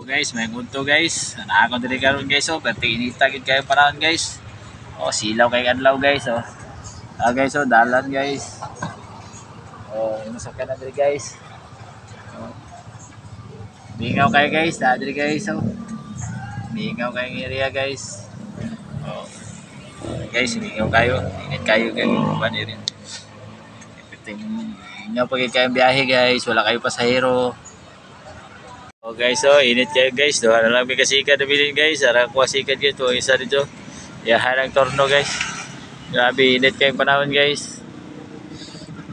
So guys, may gunto guys. Nakakon diri karon guys oh, perti inita gid kayo paraon guys. Oh, silaw kay adlaw guys oh. Guys oh, dalan guys. Oh, yung sakyan na diri guys. Oh. Mingaw kayo guys, diri guys oh. Mingaw kayo area guys. Oh. Guys, mingaw kayo. Init kayo kayo kuan rin. Perting inyo pag kayo biyahe guys, wala kayo pasahero. Oh guys, oh, init kayo guys. Doon na lang may kasikat na bilhin guys. Arang kuha sikat guys. Ito, isa dito. Yahan ang torno guys. Grabe, init kayong panahon guys.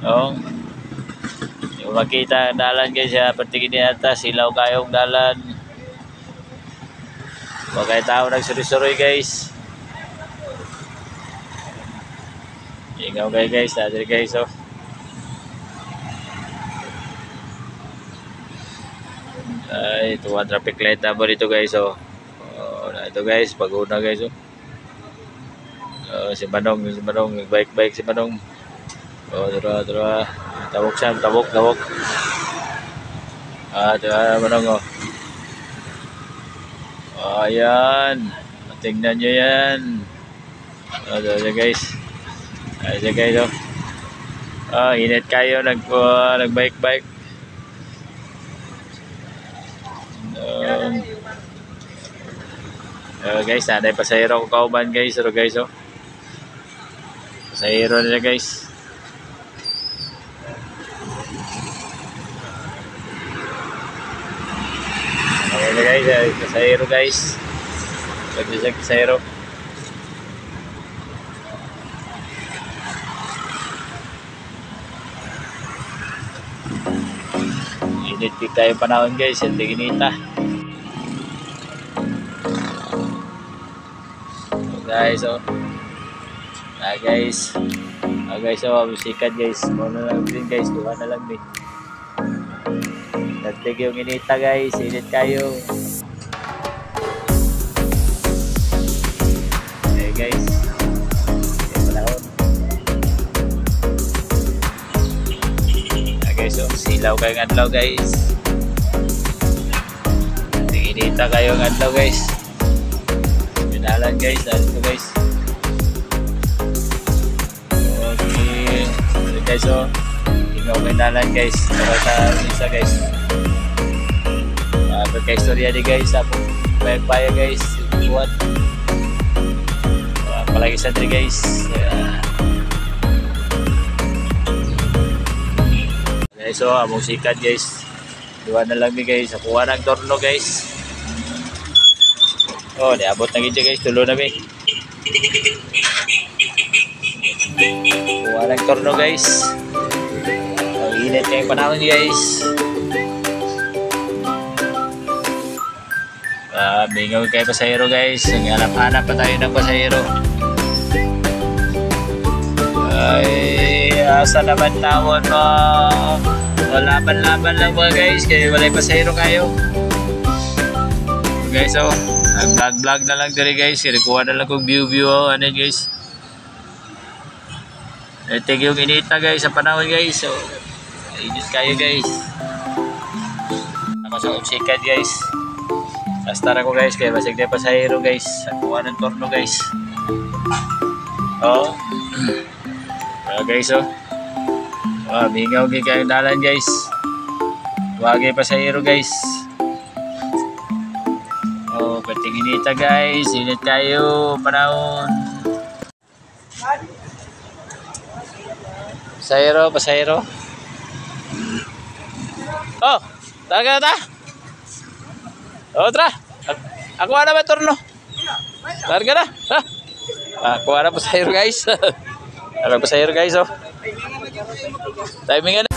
Oh. Yung makita ang dalan guys. Pertingin niya ata. Silaw kayong dalan. Huwag kayo tao nagsuroy-suroy guys. Ingaw kayo guys. Dali guys, oh. Ay, ito ang traffic light number dito guys oh. Oh, ito guys, pag-una guys oh. Si Manong, bike si Manong. Oh, tara. Tawok siya, tawok. Tara Manong oh. Oh, ayan. Tingnan nyo yan. Oh, tara guys. Ayan guys oh. Oh, init kayo, nag-bike. Guys, nanay pasahero ko kauban guys. Pero guys oh, pasahero nila guys. Okay na guys, pasahero guys. Pagdisag pasahero. Init tayo panahon guys, hindi ginita. Guys oh. Guys oh, musikat guys. Muna lang din guys, duha na lang din. Nagtig yung inita guys, init kayo. Okay guys. Okay, panahon. Guys oh, silaw kayong adlaw guys. Nagtig inita kayong adlaw guys. Dalan guys, dito guys. Okay. Dito guys oh. Tingnan ko yung dalan guys. Para sa isa guys. Pagka-istorya di guys. Payag-payag guys. Buwan. Palagi sa dito guys. Guys oh, among sikat guys. Duwa na lang ni guys. Kuha ng torno guys. Oh, niabot na gito guys, tulo na mi. Kuha ng torno guys. Ang init niya yung panahon guys. Bingaw kayo pasahero guys. Naghanap-hanap pa tayo ng pasahero. Ay, asa naman tawon mo. Laban-laban lang mga guys. Kaya walay pasahero kayo. Guys oh, vlog na lang diri guys. Kuha na lang kong view oh. Ano guys, tig yung inita guys sa panahon guys. So init kayo guys. Ako sa sikat guys. Astara ko guys, kaya basig na pasahero guys. Kuha ng torno guys. Oh. Guys oh. Mingaw kayo dalan guys. Wagi pasahero guys. Oh, perting inita guys. Init tayo panahon. Pasahero. Oh, talaga na ta? Oh, tara. Ako na ba turno? Larga na. Ako na pasahero guys. Pasahero guys oh. Timing na.